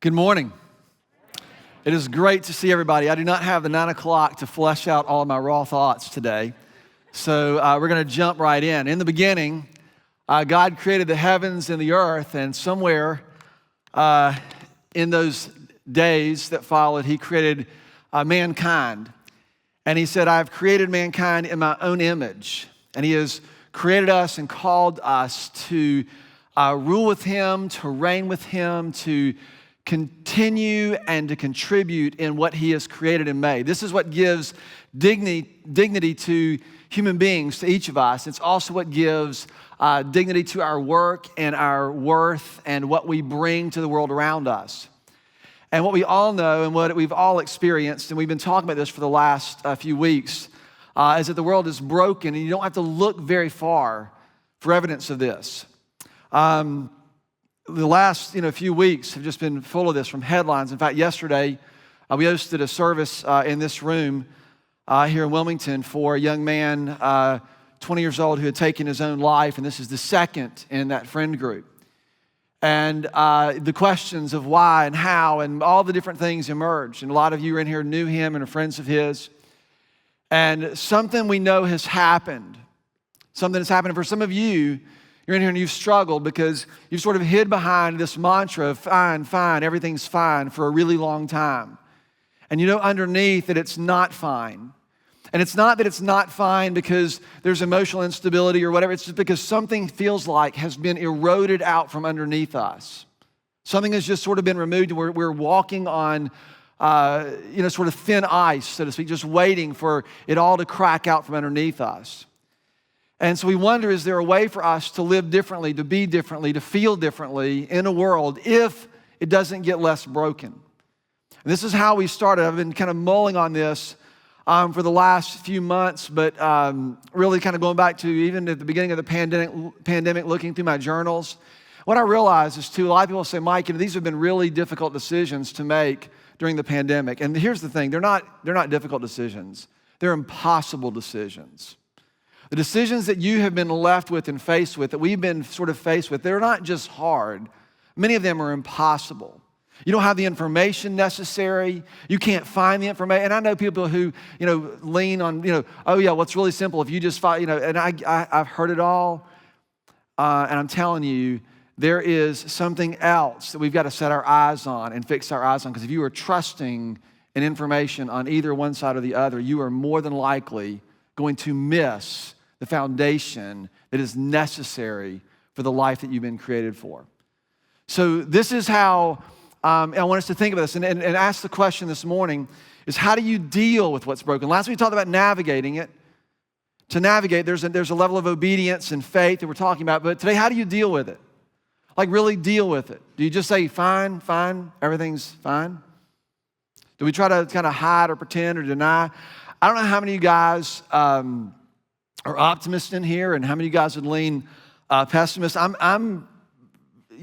Good morning. It is great to see everybody. I do not have the 9 o'clock to flesh out all of my raw thoughts today. So we're going to jump right in. In the beginning, God created the heavens and the earth, and somewhere in those days that followed, he created mankind. And he said, I've created mankind in my own image. And he has created us and called us to rule with him, to reign with him, to continue and to contribute in what he has created and made. This is what gives dignity to human beings, to each of us. It's also what gives dignity to our work and our worth and what we bring to the world around us. And what we all know and what we've all experienced, and we've been talking about this for the last few weeks, is that the world is broken, and you don't have to look very far for evidence of this. The last few weeks have just been full of this from headlines. In fact, yesterday we hosted a service in this room here in Wilmington for a young man, 20 years old, who had taken his own life, and this is the second in that friend group. And the questions of why and how and all the different things emerged. And a lot of you in here knew him and are friends of his. And something we know has happened. Something has happened. And for some of you, you're in here and you've struggled because you've sort of hid behind this mantra of fine, everything's fine for a really long time. And you know underneath that it's not fine. And it's not that it's not fine because there's emotional instability or whatever. It's just because something feels like has been eroded out from underneath us. Something has just sort of been removed and we're walking on sort of thin ice, so to speak, just waiting for it all to crack out from underneath us. And so we wonder, is there a way for us to live differently, to be differently, to feel differently in a world if it doesn't get less broken? And this is how we started. I've been kind of mulling on this for the last few months, but really kind of going back to even at the beginning of the pandemic, looking through my journals. What I realize is, too, a lot of people say, Mike, these have been really difficult decisions to make during the pandemic. And here's the thing, they're not difficult decisions. They're impossible decisions. The decisions that you have been left with and faced with, that we've been sort of faced with, they're not just hard. Many of them are impossible. You don't have the information necessary. You can't find the information. And I know people who, lean on, oh yeah, what's really simple if you just find, and I've heard it all. And I'm telling you, there is something else that we've got to set our eyes on and fix our eyes on. Because if you are trusting in information on either one side or the other, you are more than likely going to miss the foundation that is necessary for the life that you've been created for. So this is how I want us to think about this and ask the question this morning is, how do you deal with what's broken? Last week we talked about navigating it. To navigate, there's a level of obedience and faith that we're talking about, but today, how do you deal with it? Like really deal with it. Do you just say, fine, everything's fine? Do we try to kind of hide or pretend or deny? I don't know how many of you guys are optimists in here and how many of you guys would lean pessimist. I'm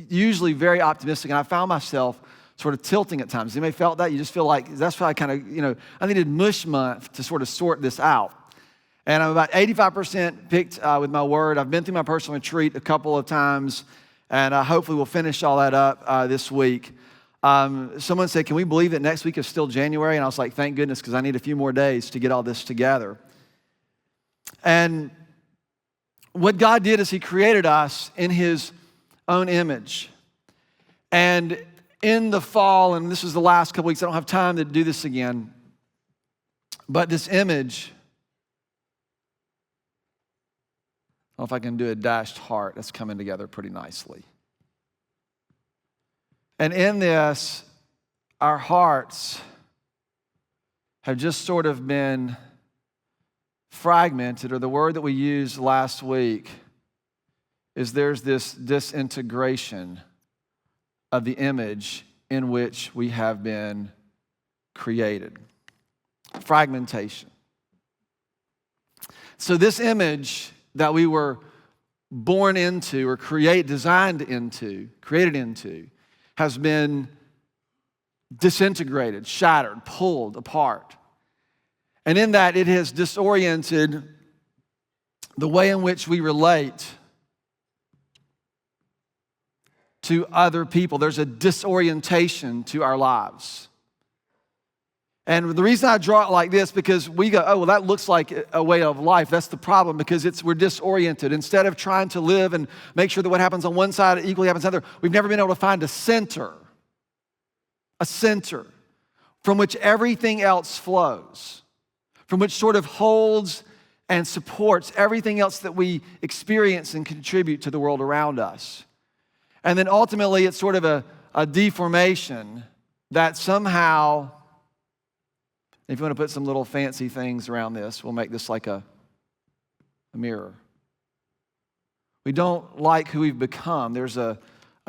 usually very optimistic, and I found myself sort of tilting at times. You may have felt that. You just feel like that's why I kind of, I needed mush month to sort of sort this out. And I'm about 85% picked with my word. I've been through my personal retreat a couple of times, and hopefully we'll finish all that up this week. Someone said, can we believe that next week is still January? And I was like, thank goodness, because I need a few more days to get all this together. And what God did is he created us in his own image. And in the fall, and this is the last couple weeks, I don't have time to do this again, but this image, I don't know if I can do a dashed heart. That's coming together pretty nicely. And in this, our hearts have just sort of been fragmented, or the word that we used last week is there's this disintegration of the image in which we have been created. Fragmentation. So this image that we were born into or created into, has been disintegrated, shattered, pulled apart. And in that, it has disoriented the way in which we relate to other people. There's a disorientation to our lives. And the reason I draw it like this, because we go, oh, well, that looks like a way of life. That's the problem, because we're disoriented. Instead of trying to live and make sure that what happens on one side equally happens on the other, we've never been able to find a center from which everything else flows, from which sort of holds and supports everything else that we experience and contribute to the world around us. And then ultimately, it's sort of a deformation that somehow, if you want to put some little fancy things around this, we'll make this like a mirror. We don't like who we've become. There's a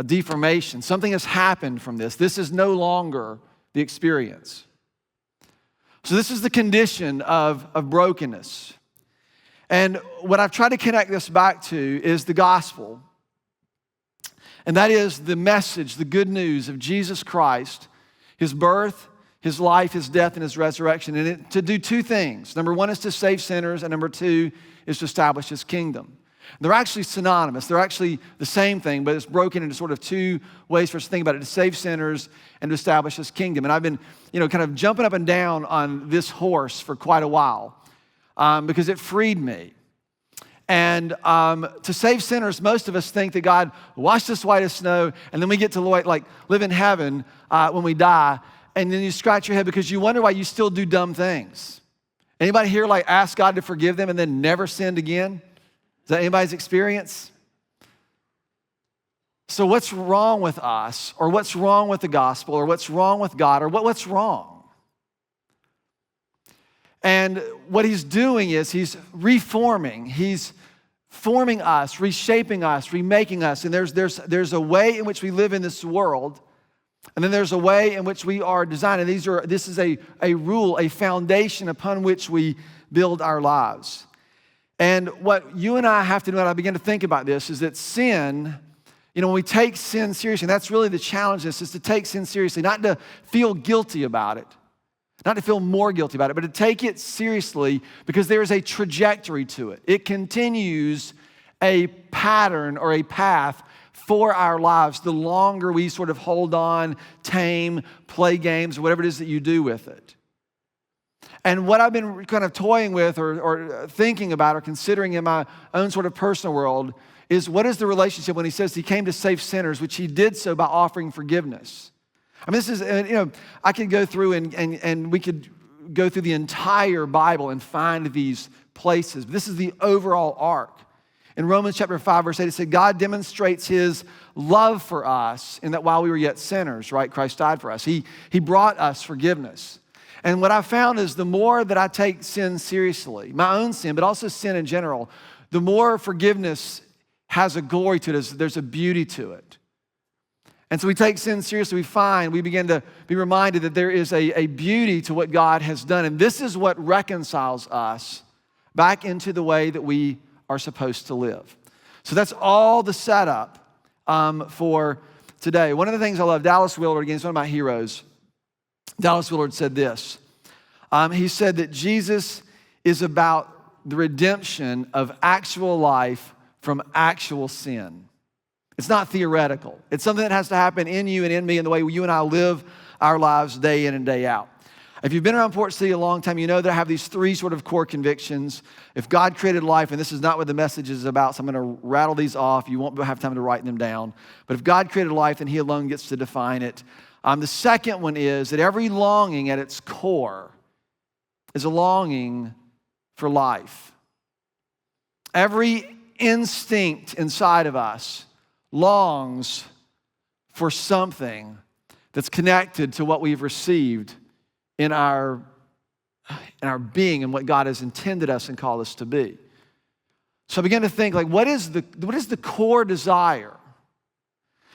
deformation. Something has happened from this. This is no longer the experience. So this is the condition of brokenness. And what I've tried to connect this back to is the gospel. And that is the message, the good news of Jesus Christ, his birth, his life, his death, and his resurrection. And to do two things. Number one is to save sinners, and number two is to establish his kingdom. They're actually synonymous. They're actually the same thing, but it's broken into sort of two ways for us to think about it: to save sinners and to establish his kingdom. And I've been, kind of jumping up and down on this horse for quite a while because it freed me. And to save sinners, most of us think that God washed us white as snow, and then we get to live in heaven when we die, and then you scratch your head because you wonder why you still do dumb things. Anybody here ask God to forgive them and then never sinned again? Is that anybody's experience? So what's wrong with us, or what's wrong with the gospel, or what's wrong with God, or what's wrong? And what he's doing is he's reforming. He's forming us, reshaping us, remaking us. And there's a way in which we live in this world, and then there's a way in which we are designed. And this is a rule, a foundation upon which we build our lives. And what you and I have to do, and I begin to think about this, is that sin, when we take sin seriously, and that's really the challenge, is to take sin seriously, not to feel guilty about it, not to feel more guilty about it, but to take it seriously because there is a trajectory to it. It continues a pattern or a path for our lives the longer we sort of hold on, tame, play games, or whatever it is that you do with it. And what I've been kind of toying with or thinking about or considering in my own sort of personal world is, what is the relationship when he says he came to save sinners, which he did so by offering forgiveness? I mean, this is, I could go through and we could go through the entire Bible and find these places. This is the overall arc. In Romans chapter 5, verse 8, it said, God demonstrates his love for us in that while we were yet sinners, right, Christ died for us. He brought us forgiveness. And what I found is the more that I take sin seriously, my own sin, but also sin in general, the more forgiveness has a glory to it. There's a beauty to it. And so we take sin seriously, we begin to be reminded that there is a beauty to what God has done. And this is what reconciles us back into the way that we are supposed to live. So that's all the setup for today. One of the things I love, Dallas Willard, again, is one of my heroes. Dallas Willard said this. He said that Jesus is about the redemption of actual life from actual sin. It's not theoretical. It's something that has to happen in you and in me in the way you and I live our lives day in and day out. If you've been around Port City a long time, you know that I have these three sort of core convictions. If God created life, and this is not what the message is about, so I'm going to rattle these off. You won't have time to write them down. But if God created life, then he alone gets to define it. The second one is that every longing at its core is a longing for life. Every instinct inside of us longs for something that's connected to what we've received in our being and what God has intended us and called us to be. So I began to think, what is the core desire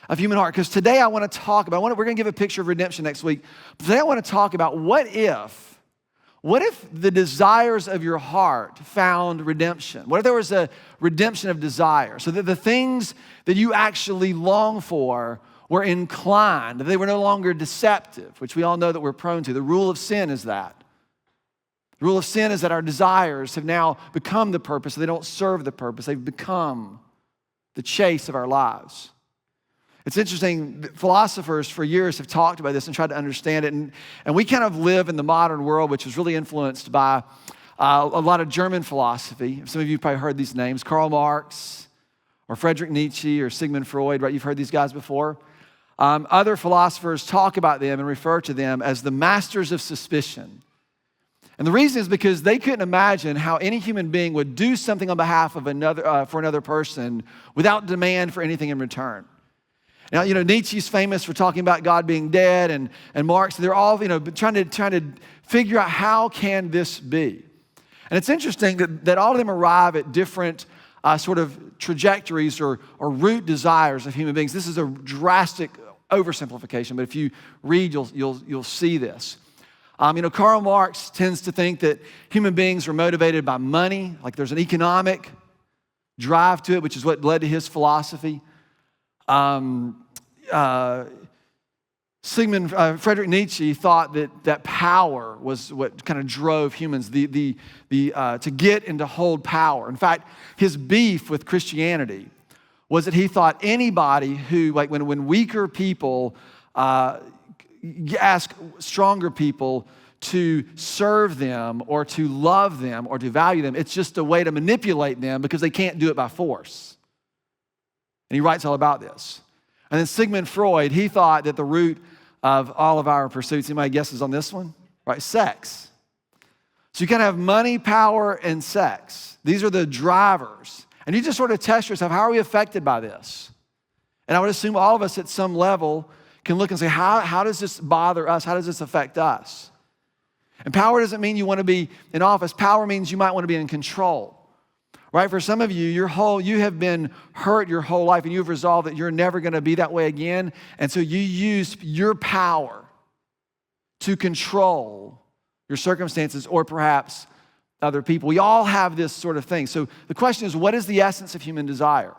of human heart? Because today I want to talk about, we're going to give a picture of redemption next week. But today I want to talk about what if the desires of your heart found redemption? What if there was a redemption of desire? So that the things that you actually long for were inclined, they were no longer deceptive, which we all know that we're prone to. The rule of sin is that. The rule of sin is that our desires have now become the purpose. They don't serve the purpose. They've become the chase of our lives. It's interesting, philosophers for years have talked about this and tried to understand it, and we kind of live in the modern world, which is really influenced by a lot of German philosophy. Some of you probably heard these names, Karl Marx, or Friedrich Nietzsche, or Sigmund Freud, right? You've heard these guys before. Other philosophers talk about them and refer to them as the masters of suspicion. And the reason is because they couldn't imagine how any human being would do something on behalf of another, for another person without demand for anything in return. Now, Nietzsche's famous for talking about God being dead, and Marx, they're all, trying to figure out how can this be. And it's interesting that all of them arrive at different sort of trajectories or root desires of human beings. This is a drastic oversimplification, but if you read, you'll see this. Karl Marx tends to think that human beings are motivated by money, like there's an economic drive to it, which is what led to his philosophy. Friedrich Nietzsche thought that power was what kind of drove humans to get and to hold power. In fact, his beef with Christianity was that he thought anybody who, like when weaker people ask stronger people to serve them or to love them or to value them, it's just a way to manipulate them because they can't do it by force. And he writes all about this. And then Sigmund Freud, he thought that the root of all of our pursuits, anybody guesses on this one? Right, sex. So you kind of have money, power, and sex. These are the drivers. And you just sort of test yourself, how are we affected by this? And I would assume all of us at some level can look and say, how does this bother us? How does this affect us? And power doesn't mean you want to be in office. Power means you might want to be in control. Right? For some of you, you have been hurt your whole life and you've resolved that you're never going to be that way again. And so you use your power to control your circumstances or perhaps other people. We all have this sort of thing. So the question is, what is the essence of human desire?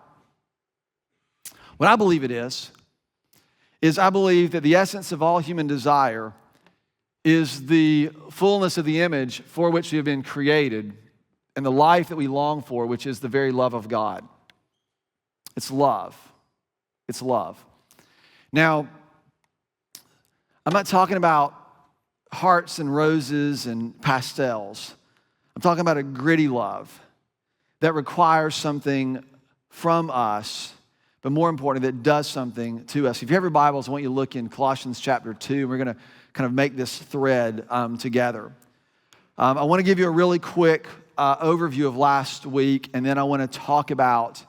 What I believe it is I believe that the essence of all human desire is the fullness of the image for which we have been created and the life that we long for, which is the very love of God. It's love. It's love. Now, I'm not talking about hearts and roses and pastels. I'm talking about a gritty love that requires something from us, but more importantly, that does something to us. If you have your Bibles, I want you to look in Colossians chapter 2. We're going to kind of make this thread together. I want to give you a really quick overview of last week, and then I want to talk about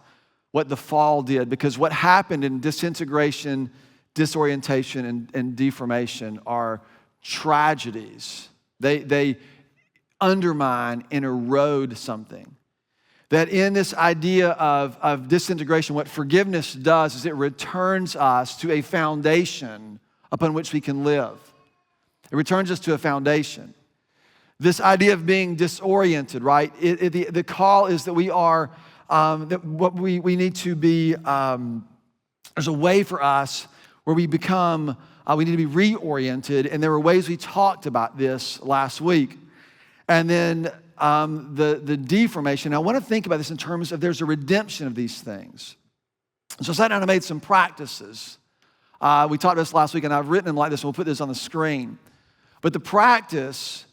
what the fall did, because what happened in disintegration, disorientation, and deformation are tragedies. They undermine and erode something. That in this idea of disintegration, what forgiveness does is it returns us to a foundation upon which we can live. It returns us to a foundation. This idea of being disoriented, right? The call is that we are, that what we need to be, there's a way for us where we become, we need to be reoriented, and there were ways we talked about this last week. And then the deformation, I want to think about this in terms of there's a redemption of these things. So I sat down and made some practices. We talked about this last week, and I've written them like this, and we'll put this on the screen. But the practice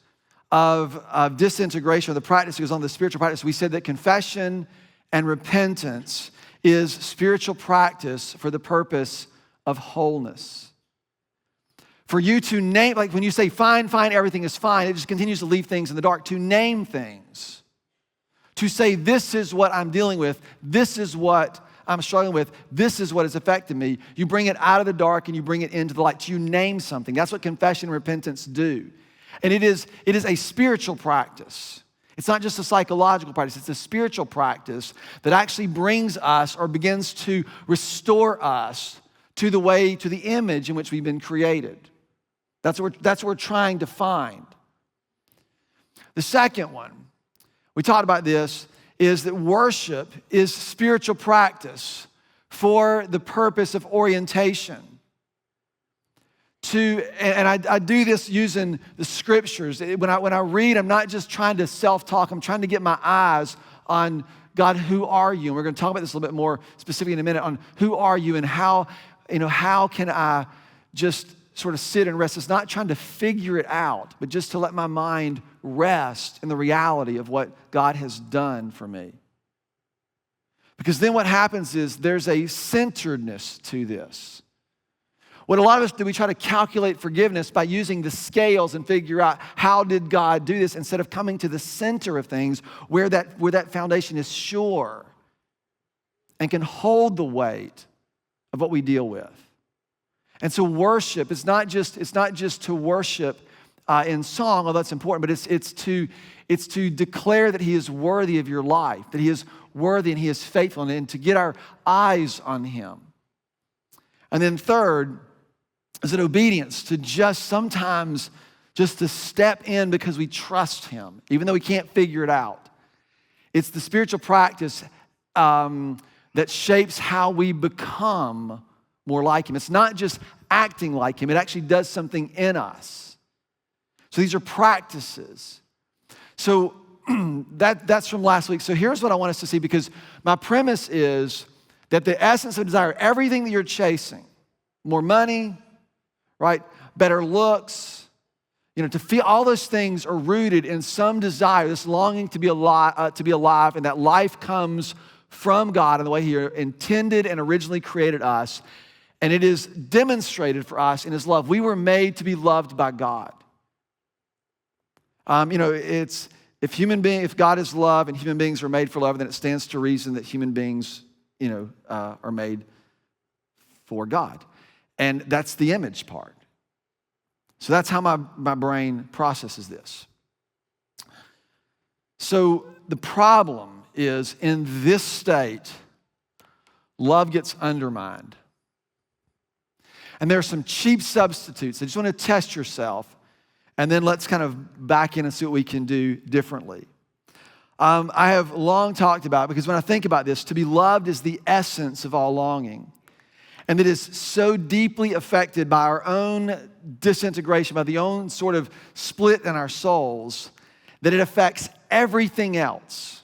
of disintegration, or the practice that goes on, the spiritual practice, we said that confession and repentance is spiritual practice for the purpose of wholeness. For you to name, like when you say fine, everything is fine, it just continues to leave things in the dark. To name things, to say this is what I'm dealing with, this is what I'm struggling with, this is what has affected me. You bring it out of the dark and you bring it into the light. You name something. That's what confession and repentance do. And it is a spiritual practice. It's not just a psychological practice. It's a spiritual practice that actually brings us or begins to restore us to the way, to the image in which we've been created. That's what we're trying to find. The second one, we talked about this, is that worship is spiritual practice for the purpose of orientation. I do this using the scriptures. When I read, I'm not just trying to self-talk. I'm trying to get my eyes on God, who are you? And we're going to talk about this a little bit more specifically in a minute on who are you and how how can I just sort of sit and rest? It's not trying to figure it out, but just to let my mind rest in the reality of what God has done for me. Because then what happens is there's a centeredness to this. What a lot of us do, we try to calculate forgiveness by using the scales and figure out how did God do this instead of coming to the center of things where that foundation is sure and can hold the weight of what we deal with. And so worship, it's not just to worship in song, although that's important, but it's to declare that He is worthy of your life, that He is worthy and He is faithful, and to get our eyes on Him. And then third is an obedience to just sometimes just to step in because we trust Him, even though we can't figure it out. It's the spiritual practice that shapes how we become more like Him. It's not just acting like Him, it actually does something in us. So these are practices. So that's from last week. So here's what I want us to see, because my premise is that the essence of desire, everything that you're chasing, more money, right, better looks, to feel, all those things are rooted in some desire, this longing to be alive, and that life comes from God in the way He intended and originally created us. And it is demonstrated for us in His love. We were made to be loved by God. If God is love and human beings are made for love, then it stands to reason that human beings, are made for God. And that's the image part. So that's how my brain processes this. So the problem is, in this state, love gets undermined. And there are some cheap substitutes. I just want to test yourself, and then let's kind of back in and see what we can do differently. I have long talked about, because when I think about this, to be loved is the essence of all longing. And it is so deeply affected by our own disintegration, by the own sort of split in our souls, that it affects everything else.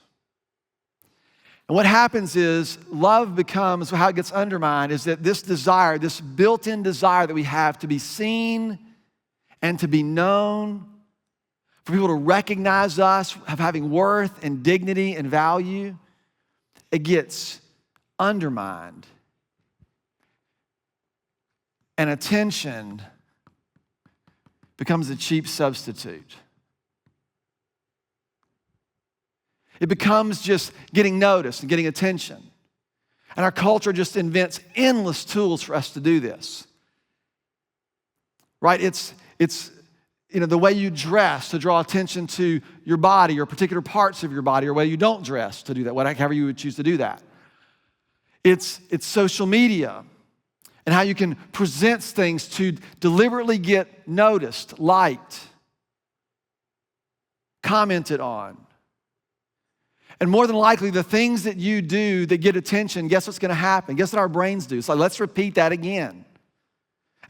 And what happens is love becomes, how it gets undermined is that this desire, this built-in desire that we have to be seen and to be known, for people to recognize us of having worth and dignity and value, it gets undermined. And attention becomes a cheap substitute. It becomes just getting noticed and getting attention. And our culture just invents endless tools for us to do this. Right? It's the way you dress to draw attention to your body or particular parts of your body, or the way you don't dress to do that, however you would choose to do that. It's social media and how you can present things to deliberately get noticed, liked, commented on. And more than likely, the things that you do that get attention, guess what's going to happen? Guess what our brains do? It's like, let's repeat that again.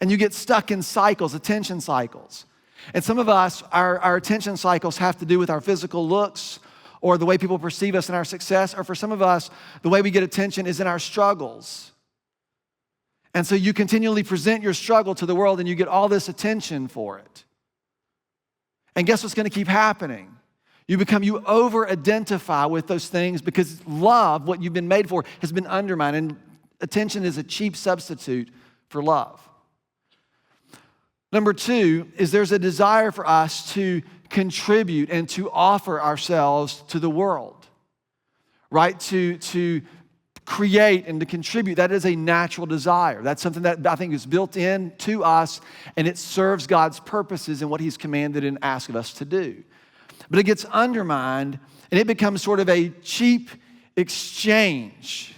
And you get stuck in cycles, attention cycles. And some of us, our attention cycles have to do with our physical looks or the way people perceive us and our success. Or for some of us, the way we get attention is in our struggles. And so you continually present your struggle to the world and you get all this attention for it. And guess what's going to keep happening? You over-identify with those things because love, what you've been made for, has been undermined. And attention is a cheap substitute for love. Number two is there's a desire for us to contribute and to offer ourselves to the world, right? To create and to contribute. That is a natural desire. That's something that I think is built in to us, and it serves God's purposes and what He's commanded and asked of us to do. But it gets undermined, and it becomes sort of a cheap exchange.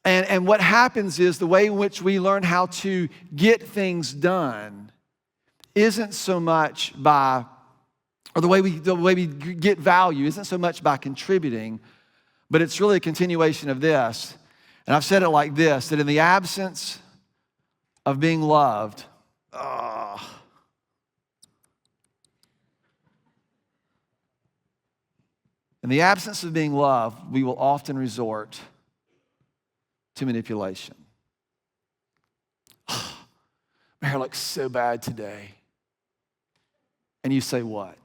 And what happens is the way in which we learn how to get things done isn't so much by, or the way we get value isn't so much by contributing, but it's really a continuation of this. And I've said it like this, that in the absence of being loved, in the absence of being loved, we will often resort to manipulation. My hair looks so bad today. And you say what?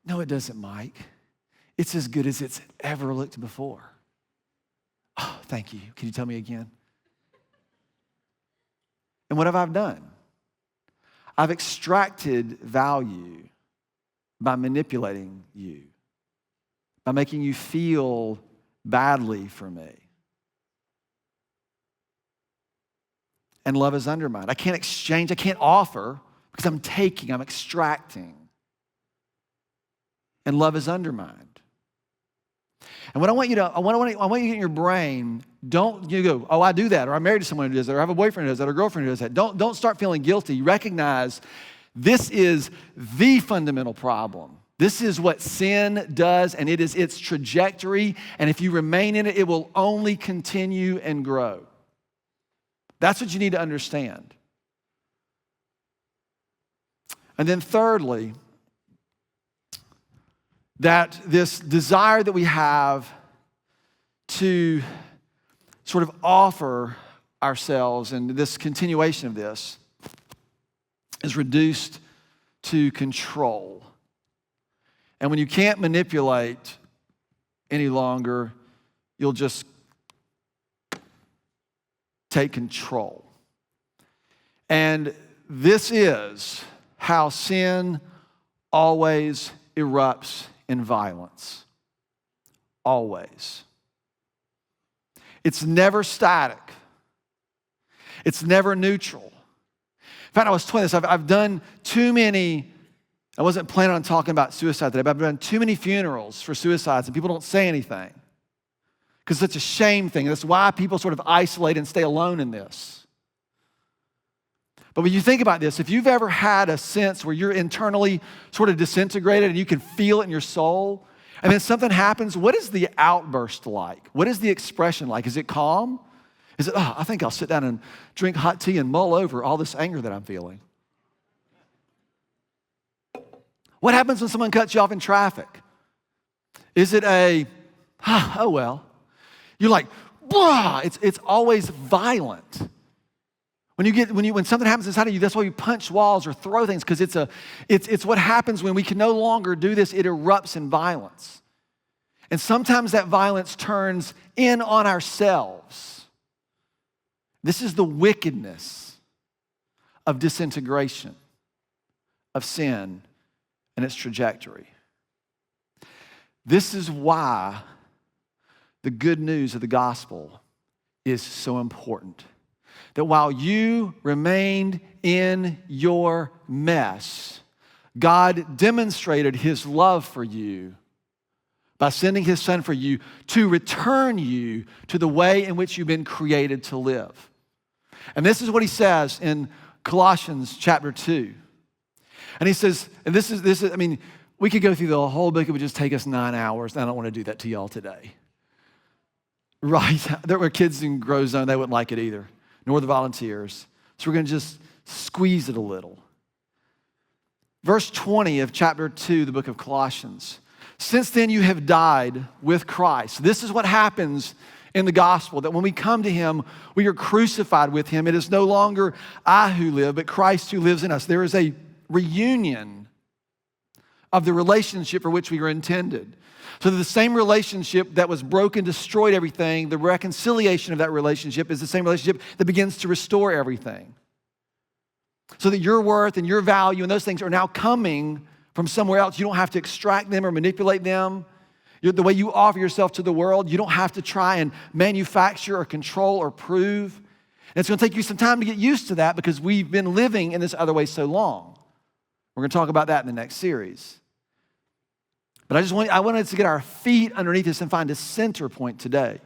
No, it doesn't, Mike. It's as good as it's ever looked before. Oh, thank you. Can you tell me again? And what have I done? I've extracted value by manipulating you, by making you feel badly for me. And love is undermined. I can't exchange, I can't offer because I'm taking, I'm extracting. And love is undermined. And what I want you to get in your brain, don't you go, oh, I do that, or I'm married to someone who does that, or I have a boyfriend who does that, or a girlfriend who does that. Don't start feeling guilty. Recognize this is the fundamental problem. This is what sin does, and it is its trajectory. And if you remain in it, it will only continue and grow. That's what you need to understand. And then thirdly, that this desire that we have to sort of offer ourselves and this continuation of this is reduced to control. And when you can't manipulate any longer, you'll just take control. And this is how sin always erupts in violence. Always. It's never static. It's never neutral. In fact, I was telling this, I've done too many, I wasn't planning on talking about suicide today, but I've done too many funerals for suicides and people don't say anything. Because it's a shame thing. That's why people sort of isolate and stay alone in this. But when you think about this, if you've ever had a sense where you're internally sort of disintegrated and you can feel it in your soul, and then something happens, what is the outburst like? What is the expression like? Is it calm? Is it, oh, I think I'll sit down and drink hot tea and mull over all this anger that I'm feeling? What happens when someone cuts you off in traffic? Is it a, oh well? You're like, blah! It's always violent. When something happens inside of you, that's why you punch walls or throw things, because it's what happens when we can no longer do this. It erupts in violence. And sometimes that violence turns in on ourselves. This is the wickedness of disintegration, of sin and its trajectory. This is why the good news of the gospel is so important. That while you remained in your mess, God demonstrated his love for you by sending his son for you to return you to the way in which you've been created to live. And this is what he says in Colossians chapter 2. And he says, and this is, I mean, we could go through the whole book. It would just take us 9 hours. And I don't want to do that to y'all today. Right? There were kids in Grow Zone. They wouldn't like it either, nor the volunteers. So we're going to just squeeze it a little. Verse 20 of chapter 2, the book of Colossians. Since then you have died with Christ. This is what happens in the gospel, that when we come to him, we are crucified with him. It is no longer I who live, but Christ who lives in us. There is a reunion of the relationship for which we were intended. So the same relationship that was broken, destroyed everything, the reconciliation of that relationship is the same relationship that begins to restore everything. So that your worth and your value and those things are now coming from somewhere else. You don't have to extract them or manipulate them. The way you offer yourself to the world, you don't have to try and manufacture or control or prove. And it's going to take you some time to get used to that because we've been living in this other way so long. We're going to talk about that in the next series. But I wanted us to get our feet underneath this and find a center point today.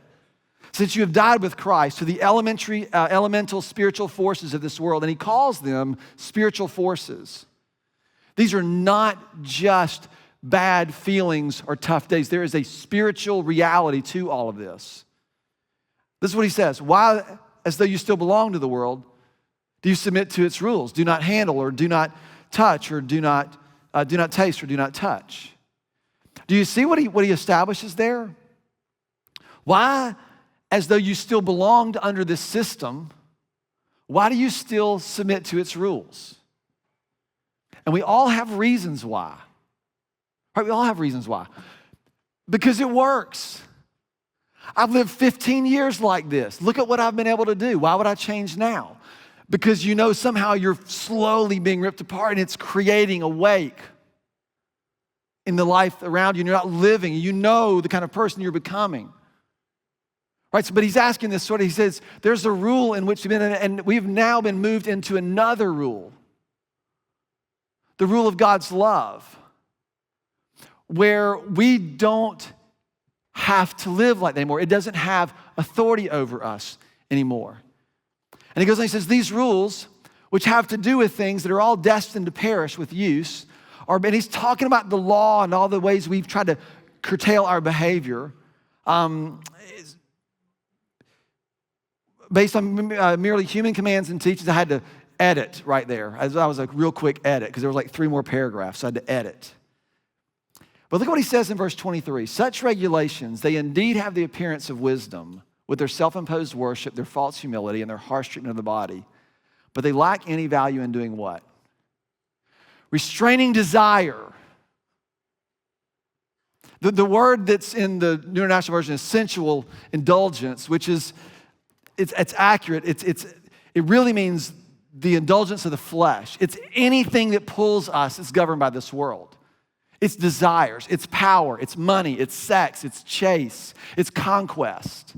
Since you have died with Christ to the elemental spiritual forces of this world, and he calls them spiritual forces. These are not just bad feelings or tough days. There is a spiritual reality to all of this. This is what he says. Why, as though you still belong to the world, do you submit to its rules? Do not handle, or do not touch, or do not taste, or do not touch. Do you see what he establishes there? Why, as though you still belonged under this system, why do you still submit to its rules? And we all have reasons why. Right? We all have reasons why. Because it works. I've lived 15 years like this. Look at what I've been able to do. Why would I change now? Because you know somehow you're slowly being ripped apart and it's creating a wake in the life around you. And you're not living. You know the kind of person you're becoming. Right? So, but he's asking this he says, there's a rule in which we've been, and we've now been moved into another rule. The rule of God's love, where we don't have to live like that anymore. It doesn't have authority over us anymore. And he goes on, he says, these rules, which have to do with things that are all destined to perish with use, and he's talking about the law and all the ways we've tried to curtail our behavior, based on merely human commands and teachings. I had to edit right there. I was like, real quick edit, because there was like 3 more paragraphs, so I had to edit. But look at what he says in verse 23. Such regulations, they indeed have the appearance of wisdom, with their self-imposed worship, their false humility, and their harsh treatment of the body. But they lack any value in doing what? Restraining desire. The word that's in the New International Version is sensual indulgence, which is, it's accurate. It really means the indulgence of the flesh. It's anything that pulls us that's governed by this world. It's desires, it's power, it's money, it's sex, it's chase, it's conquest.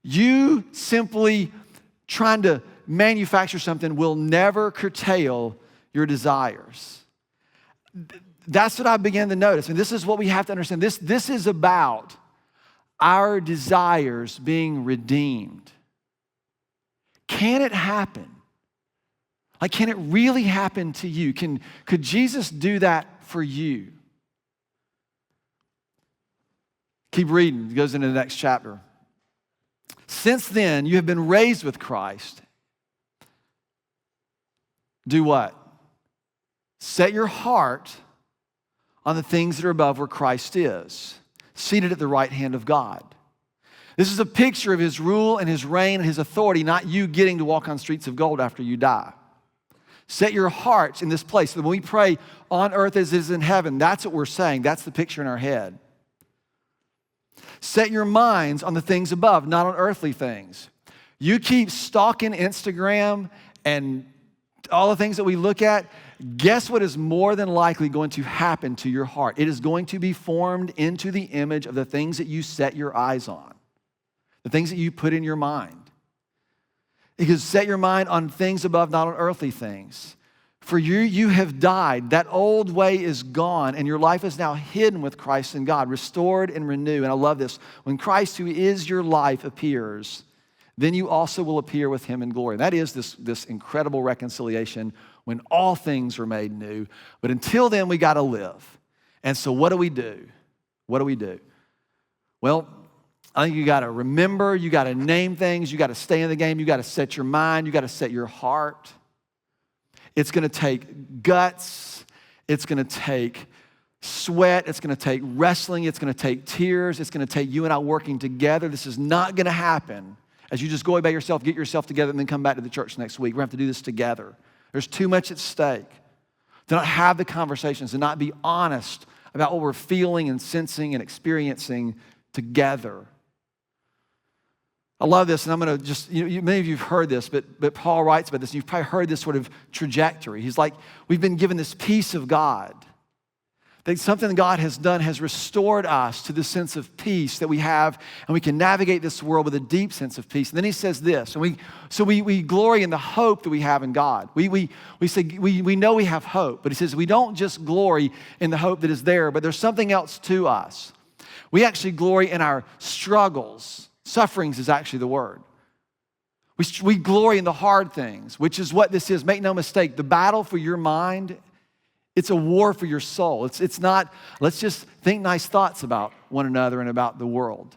You simply trying to manufacture something will never curtail your desires. That's what I began to notice. And this is what we have to understand. This is about our desires being redeemed. Can it happen? Like, can it really happen to you? Could Jesus do that for you? Keep reading. It goes into the next chapter. Since then, you have been raised with Christ. Do what? Set your heart on the things that are above where Christ is, seated at the right hand of God. This is a picture of his rule and his reign and his authority, not you getting to walk on streets of gold after you die. Set your hearts in this place. So when we pray on earth as it is in heaven, that's what we're saying. That's the picture in our head. Set your minds on the things above, not on earthly things. You keep stalking Instagram and all the things that we look at, guess what is more than likely going to happen to your heart? It is going to be formed into the image of the things that you set your eyes on, the things that you put in your mind. Because set your mind on things above, not on earthly things. For you have died. That old way is gone, and your life is now hidden with Christ in God, restored and renewed. And I love this. When Christ, who is your life, appears, then you also will appear with him in glory. That is this incredible reconciliation when all things are made new. But until then, we got to live. And so what do we do? What do we do? Well, I think you got to remember, you got to name things, you got to stay in the game, you got to set your mind, you got to set your heart. It's going to take guts, it's going to take sweat, it's going to take wrestling, it's going to take tears, it's going to take you and I working together. This is not going to happen as you just go away by yourself, get yourself together, and then come back to the church next week. We're going to have to do this together. There's too much at stake. To not have the conversations, to not be honest about what we're feeling and sensing and experiencing together. I love this, and I'm going to just, many of you have heard this, but Paul writes about this, and you've probably heard this sort of trajectory. He's like, we've been given this peace of God. That something that God has done has restored us to the sense of peace that we have, and we can navigate this world with a deep sense of peace. And then he says this, and we glory in the hope that we have in God. We know we have hope, but he says we don't just glory in the hope that is there, but there's something else to us. We actually glory in our struggles. Sufferings is actually the word. We glory in the hard things, which is what this is. Make no mistake, the battle for your mind, it's a war for your soul. It's not, let's just think nice thoughts about one another and about the world.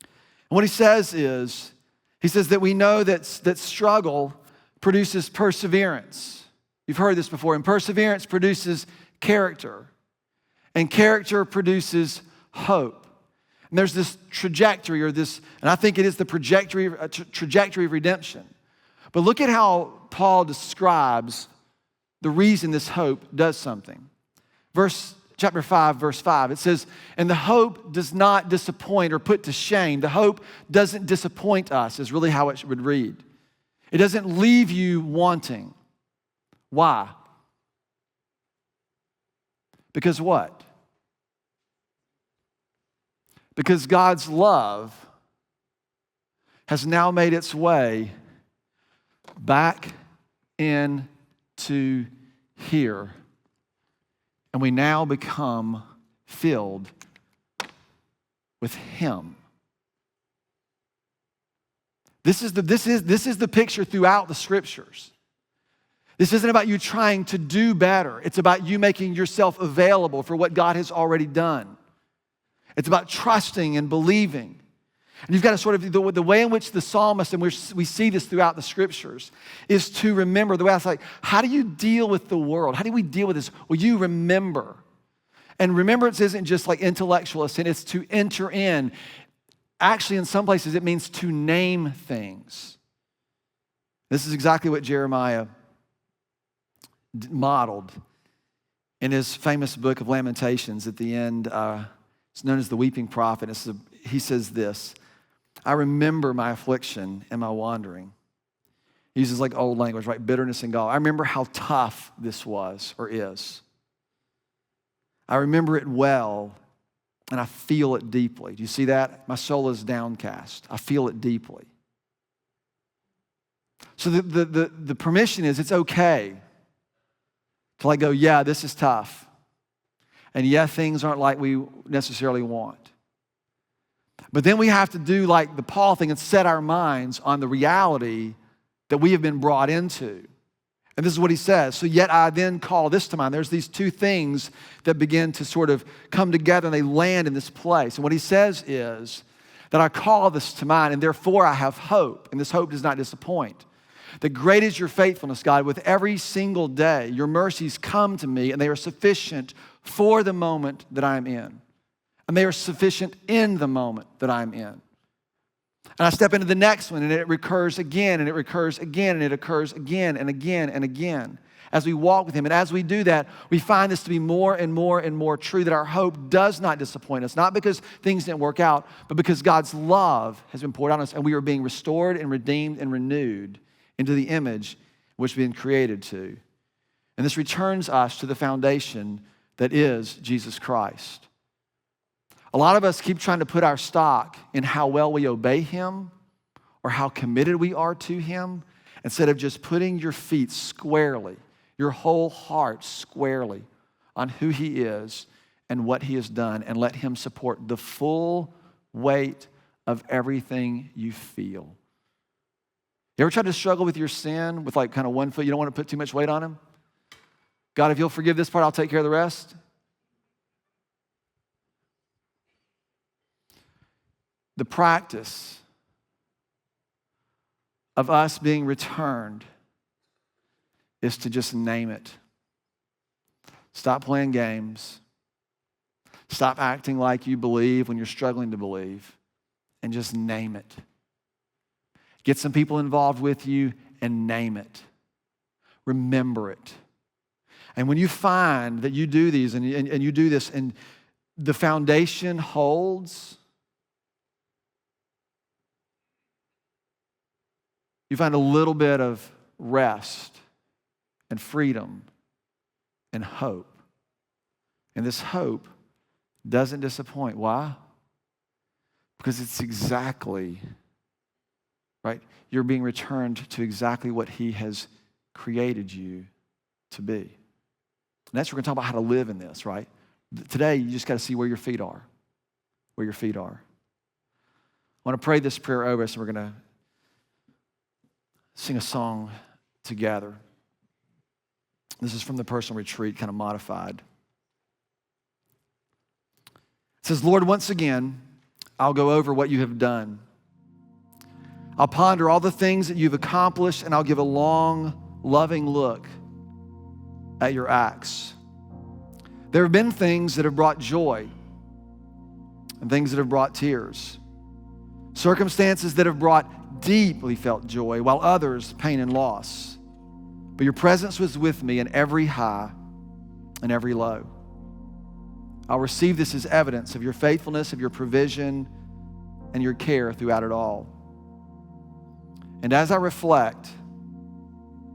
And what he says is, he says that we know that struggle produces perseverance. You've heard this before. And perseverance produces character. And character produces hope. And there's this trajectory and I think it is the trajectory of redemption. But look at how Paul describes the reason this hope does something. Chapter 5, verse 5, it says, and the hope does not disappoint or put to shame. The hope doesn't disappoint us, is really how it would read. It doesn't leave you wanting. Why? Because what? Because God's love has now made its way back into here. And we now become filled with Him. This is the picture throughout the Scriptures. This isn't about you trying to do better. It's about you making yourself available for what God has already done. It's about trusting and believing. And you've got to sort of, the way in which the psalmist, and we see this throughout the Scriptures, is to remember. The way I was like, how do you deal with the world? How do we deal with this? Well, you remember. And remembrance isn't just like intellectual sin, it's to enter in. Actually, in some places, it means to name things. This is exactly what Jeremiah modeled in his famous book of Lamentations. At the end, it's known as the Weeping Prophet. He says this, I remember my affliction and my wandering. He uses like old language, right? Bitterness and gall. I remember how tough this was or is. I remember it well, and I feel it deeply. Do you see that? My soul is downcast. I feel it deeply. So the permission is it's okay to like go, yeah, this is tough. And yeah, things aren't like we necessarily want. But then we have to do like the Paul thing and set our minds on the reality that we have been brought into. And this is what he says. So yet I then call this to mind. There's these two things that begin to sort of come together and they land in this place. And what he says is that I call this to mind and therefore I have hope. And this hope does not disappoint. That great is your faithfulness, God. With every single day, your mercies come to me and they are sufficient for the moment that I am in. And they are sufficient in the moment that I'm in. And I step into the next one and it recurs again and it recurs again and it occurs again and again and again as we walk with Him. And as we do that, we find this to be more and more and more true that our hope does not disappoint us. Not because things didn't work out, but because God's love has been poured on us and we are being restored and redeemed and renewed into the image which we've been created to. And this returns us to the foundation that is Jesus Christ. A lot of us keep trying to put our stock in how well we obey Him or how committed we are to Him instead of just putting your feet squarely, your whole heart squarely on who He is and what He has done and let Him support the full weight of everything you feel. You ever tried to struggle with your sin with like kind of one foot? You don't want to put too much weight on Him? God, if you'll forgive this part, I'll take care of the rest. The practice of us being returned is to just name it. Stop playing games. Stop acting like you believe when you're struggling to believe, and just name it. Get some people involved with you and name it. Remember it. And when you find that you do these and you do this and the foundation holds, you find a little bit of rest and freedom and hope. And this hope doesn't disappoint. Why? Because it's exactly, right? You're being returned to exactly what He has created you to be. And that's what we're going to talk about how to live in this, right? Today, you just got to see where your feet are. Where your feet are. I want to pray this prayer over us, and we're going to sing a song together. This is from the personal retreat, kind of modified. It says, Lord, once again, I'll go over what you have done. I'll ponder all the things that you've accomplished, and I'll give a long, loving look at your acts. There have been things that have brought joy, and things that have brought tears. Circumstances that have brought deeply felt joy, while others, pain and loss. But your presence was with me in every high and every low. I'll receive this as evidence of your faithfulness, of your provision, and your care throughout it all. And as I reflect,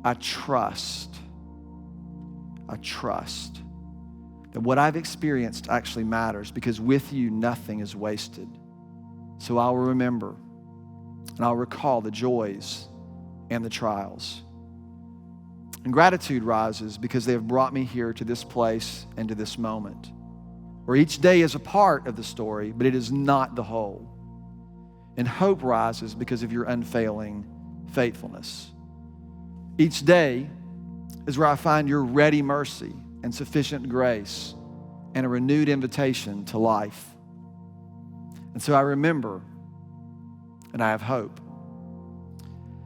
I trust that what I've experienced actually matters, because with you, nothing is wasted. So I will remember and I'll recall the joys and the trials. And gratitude rises because they have brought me here to this place and to this moment, where each day is a part of the story, but it is not the whole. And hope rises because of your unfailing faithfulness. Each day is where I find your ready mercy and sufficient grace and a renewed invitation to life. And so I remember and I have hope.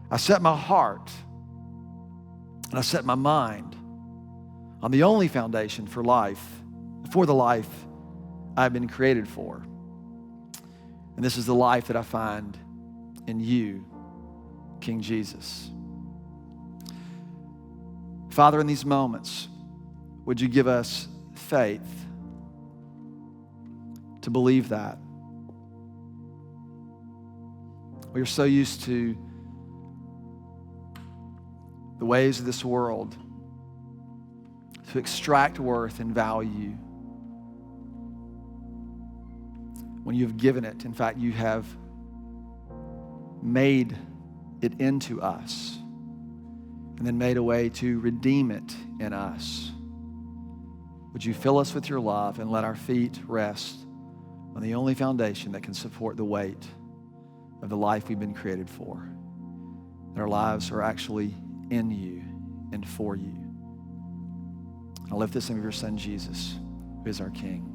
I set my heart and I set my mind on the only foundation for life, for the life I've been created for. And this is the life that I find in you, King Jesus. Father, in these moments, would you give us faith to believe that? We are so used to the ways of this world to extract worth and value when you have given it. In fact, you have made it into us and then made a way to redeem it in us. Would you fill us with your love and let our feet rest on the only foundation that can support the weight of the life we've been created for? And our lives are actually in you and for you. I lift this in your Son, Jesus, who is our King.